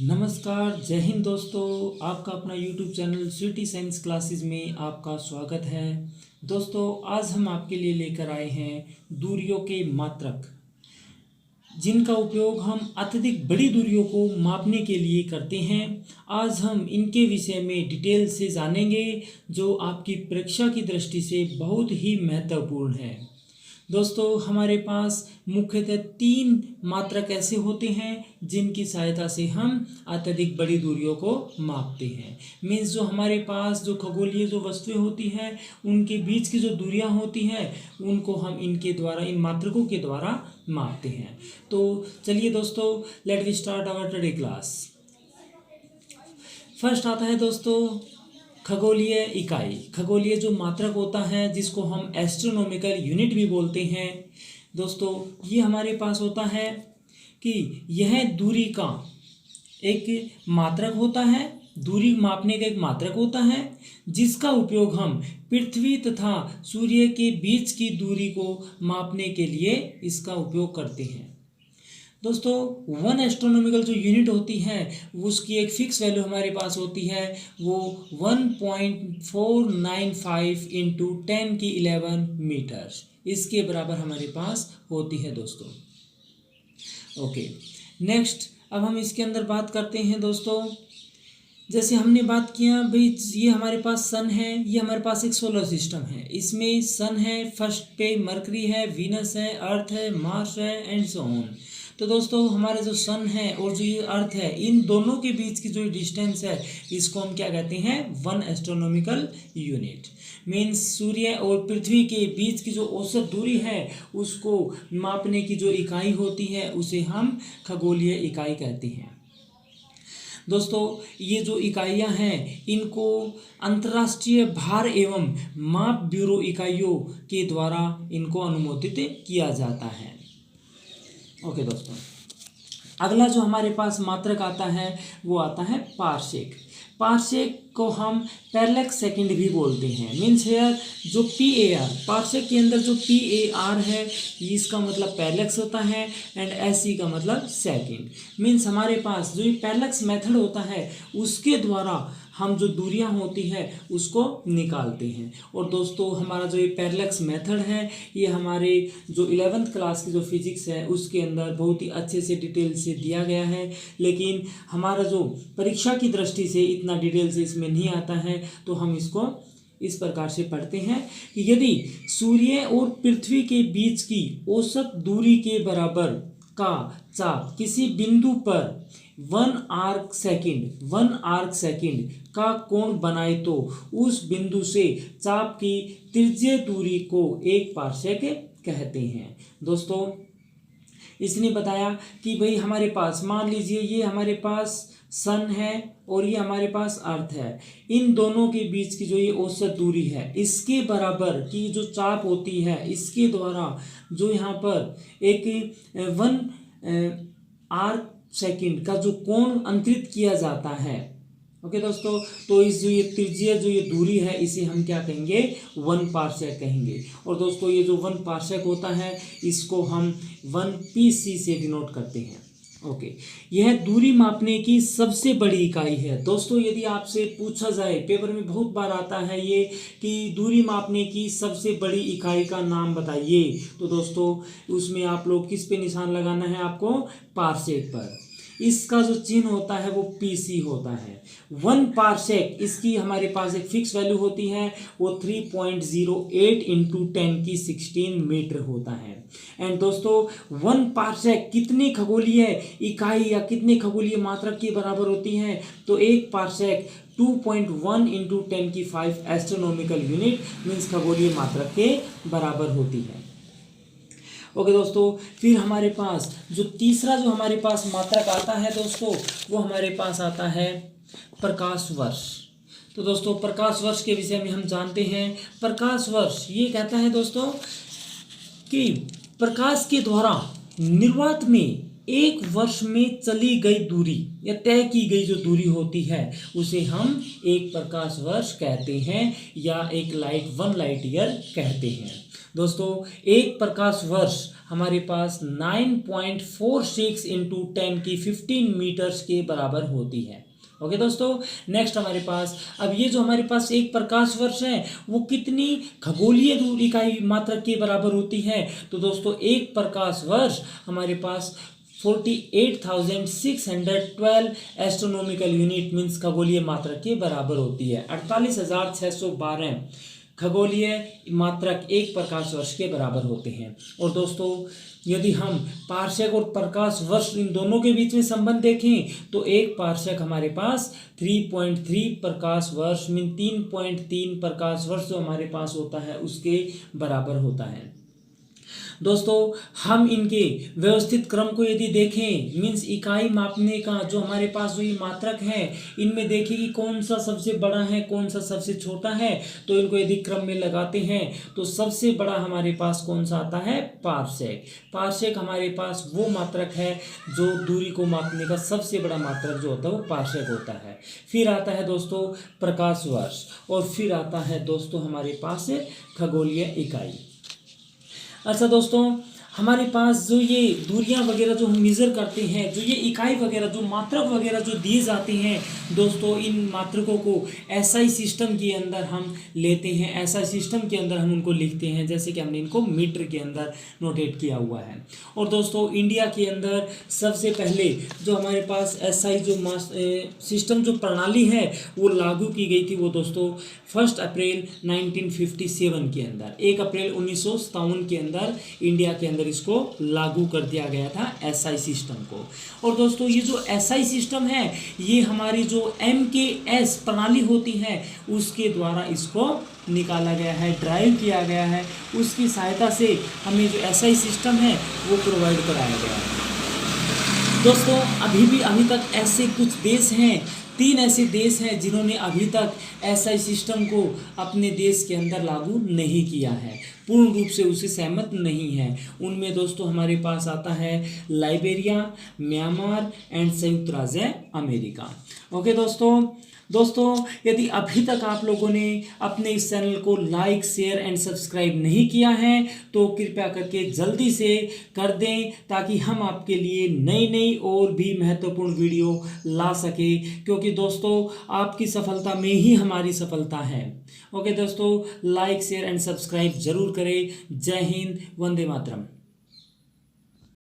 नमस्कार, जय हिंद दोस्तों। आपका अपना YouTube channel Sweety Science Classes में आपका स्वागत है। दोस्तों, आज हम आपके लिए लेकर आए हैं दूरियों के मात्रक, जिनका उपयोग हम अत्यधिक बड़ी दूरियों को मापने के लिए करते हैं। आज हम इनके विषय में डिटेल से जानेंगे, जो आपकी परीक्षा की दृष्टि से बहुत ही महत्वपूर्ण है। दोस्तों, हमारे पास मुख्यतः 3 मात्रक ऐसे होते हैं जिनकी सहायता से हम अत्यधिक बड़ी दूरियों को मापते हैं। मीन्स जो हमारे पास जो खगोलीय जो वस्तुएं होती हैं, उनके बीच की जो दूरियां होती हैं, उनको हम इनके द्वारा, इन मात्रकों के द्वारा मापते हैं। तो चलिए दोस्तों, let we start our today class. First आता है दोस्तों खगोलीय इकाई। खगोलीय जो मात्रक होता है, जिसको हम एस्ट्रोनॉमिकल यूनिट भी बोलते हैं। दोस्तों, ये हमारे पास होता है कि यह दूरी का एक मात्रक होता है, दूरी मापने का एक मात्रक होता है, जिसका उपयोग हम पृथ्वी तथा सूर्य के बीच की दूरी को मापने के लिए इसका उपयोग करते हैं। दोस्तों, 1 एस्ट्रोनॉमिकल जो यूनिट होती है, उसकी एक फिक्स वैल्यू हमारे पास होती है, वो 1.495 इंटू 10⁻11 मीटर, इसके बराबर हमारे पास होती है दोस्तों। ओके, नेक्स्ट अब हम इसके अंदर बात करते हैं दोस्तों। जैसे हमने बात किया भाई, ये हमारे पास सन है, ये हमारे पास एक सोलर सिस्टम है। इसमें सन है, फर्स्ट पे मरकरी है, वीनस है, अर्थ है, मार्स है एंड सो ऑन। तो दोस्तों, हमारे जो सन है और जो ये अर्थ है, इन दोनों के बीच की जो डिस्टेंस है, इसको हम क्या कहते हैं? 1 एस्ट्रोनॉमिकल यूनिट। मीन्स सूर्य और पृथ्वी के बीच की जो औसत दूरी है, उसको मापने की जो इकाई होती है, उसे हम खगोलीय इकाई कहते हैं। दोस्तों, ये जो इकाइयां हैं, इनको अंतर्राष्ट्रीय भार एवं माप ब्यूरो इकाइयों के द्वारा इनको अनुमोदित किया जाता है। ओके दोस्तों, अगला जो हमारे पास मात्रक आता है, वो आता है पारसेक। पारसेक को हम पैरेलैक्स सेकंड भी बोलते हैं। मीन्स हेयर जो PAR, पारसेक के अंदर जो PAR है, इसका मतलब पैरेलैक्स होता है एंड SE का मतलब सेकंड। मीन्स हमारे पास जो ये पैरेलैक्स मेथड होता है, उसके द्वारा हम जो दूरियां होती है उसको निकालते हैं। और दोस्तों, हमारा जो ये पैरेलैक्स मेथड है, ये हमारे जो 11th क्लास की जो फिजिक्स है, उसके अंदर बहुत ही अच्छे से डिटेल से दिया गया है। लेकिन हमारा जो परीक्षा की दृष्टि से इतना डिटेल से इसमें नहीं आता है, तो हम इसको इस प्रकार से पढ़ते हैं कि यदि सूर्य और पृथ्वी के बीच की औसत दूरी के बराबर का चाप किसी बिंदु पर 1 आर्क सेकंड का कोण बनाए, तो उस बिंदु से चाप की त्रिज्यीय दूरी को 1 पारसेक कहते हैं। दोस्तों, इसने बताया कि भाई हमारे पास, मान लीजिए ये हमारे पास सन है और ये हमारे पास अर्थ है, इन दोनों के बीच की जो ये औसत दूरी है, इसके बराबर की जो चाप होती है, इसके द्वारा जो यहाँ पर एक 1 आर्क सेकंड का जो कोण अंतरित किया जाता है। ओके दोस्तों, तो इस जो ये त्रिज्यीय जो ये दूरी है, इसे हम क्या कहेंगे? 1 पारसेक कहेंगे। और दोस्तों, ये जो 1 पारसेक होता है, इसको हम 1 PC से डिनोट करते हैं। ओके, यह दूरी मापने की सबसे बड़ी इकाई है। दोस्तों, यदि आपसे पूछा जाए, पेपर में बहुत बार आता है ये कि दूरी मापने की सबसे बड़ी इकाई का नाम बताइए, तो दोस्तों उसमें आप लोग किस पे निशान लगाना है? आपको पारसेक पर। इसका जो चिन्ह होता है वो PC होता है। 1 पारसेक, इसकी हमारे पास एक फिक्स वैल्यू होती है, वो 3.08 इंटू 10⁻16 मीटर होता है। एंड दोस्तों, 1 पारसेक कितने खगोलीय इकाई या कितने खगोलीय मात्रक के बराबर होती है? तो 1 parsec 2.1 into 10⁵ astronomical unit means खगोलीय मात्रक के बराबर होती है। ओके दोस्तों, फिर हमारे पास जो तीसरा जो हमारे पास मात्रक आता है दोस्तों, वो हमारे पास आता है प्रकाश वर्ष। तो दोस्तों, प्रकाश वर्ष के विषय में हम जानते हैं। प्रकाश वर्ष ये कहता है दोस्तों कि प्रकाश के द्वारा निर्वात में 1 वर्ष में चली गई दूरी या तय की गई जो दूरी होती है, उसे हम 1 प्रकाश वर्ष कहते हैं या 1 लाइट ईयर कहते हैं। दोस्तों, 1 प्रकाश वर्ष हमारे पास 9.46 इंटू 10 की 15 मीटर्स के बराबर होती है। ओके दोस्तों, नेक्स्ट हमारे पास अब ये जो हमारे पास एक प्रकाश वर्ष है वो कितनी खगोलीय दूरी इकाई मात्रक के बराबर होती है? तो दोस्तों एक प्रकाश वर्ष हमारे पास 48,612 एस्ट्रोनॉमिकल यूनिट मीन्स खगोलीय मात्रक के बराबर होती है। 48,612 खगोलीय मात्रक एक प्रकाश वर्ष के बराबर होते हैं। और दोस्तों यदि हम पारसेक और प्रकाश वर्ष इन दोनों के बीच में संबंध देखें तो एक पारसेक हमारे पास 3.3 प्रकाश वर्ष मीन 3.3 प्रकाश वर्ष जो हमारे पास होता है उसके बराबर होता है। दोस्तों हम इनके व्यवस्थित क्रम को यदि देखें मीन्स इकाई मापने का जो हमारे पास जो ये मात्रक है इनमें देखें कि कौन सा सबसे बड़ा है कौन सा सबसे छोटा है, तो इनको यदि क्रम में लगाते हैं तो सबसे बड़ा हमारे पास कौन सा आता है? पारसेक। पारसेक हमारे पास वो मात्रक है जो दूरी को मापने का सबसे बड़ा मात्रक जो होता है वो पारसेक होता है। फिर आता है दोस्तों प्रकाश वर्ष और फिर आता है दोस्तों हमारे पास खगोलीय इकाई। अच्छा दोस्तों हमारे पास जो ये दूरियां वगैरह जो हम मेज़र करते हैं, जो ये इकाई वगैरह जो मात्रक वगैरह जो दिए जाते हैं दोस्तों, इन मात्रकों को एसआई सिस्टम के अंदर हम लेते हैं, एसआई सिस्टम के अंदर हम उनको लिखते हैं जैसे कि हमने इनको मीटर के अंदर नोटेट किया हुआ है। और दोस्तों इंडिया के अंदर सबसे पहले जो हमारे पास एसआई जो सिस्टम जो प्रणाली है वो लागू की गई थी वो दोस्तों 1 अप्रैल 1957 के अंदर, 1 अप्रैल 1957 के अंदर इंडिया के अंदर इसको लागू कर दिया गया था एसआई सिस्टम को। और दोस्तों ये जो एसआई सिस्टम है ये हमारी जो एमकेएस प्रणाली होती है उसके द्वारा इसको निकाला गया है, ड्राइव किया गया है, उसकी सहायता से हमें जो एसआई सिस्टम है वो प्रोवाइड कराया गया है। दोस्तों अभी तक ऐसे कुछ देश हैं, 3 ऐसे देश हैं जिन्होंने अभी तक एसआई सिस्टम को अपने देश के अंदर लागू नहीं किया है, पूर्ण रूप से उसे सहमत नहीं है। उनमें दोस्तों हमारे पास आता है लाइबेरिया, म्यांमार एंड संयुक्त राज्य अमेरिका। ओके दोस्तों यदि अभी तक आप लोगों ने अपने इस चैनल को लाइक शेयर एंड सब्सक्राइब नहीं किया है तो कृपया करके जल्दी से कर दें ताकि हम आपके लिए नई और भी महत्वपूर्ण वीडियो ला सके, क्योंकि दोस्तों आपकी सफलता में ही हमारी सफलता है। ओके दोस्तों, लाइक शेयर एंड सब्सक्राइब जरूर करें। जय हिंद, वंदे मातरम।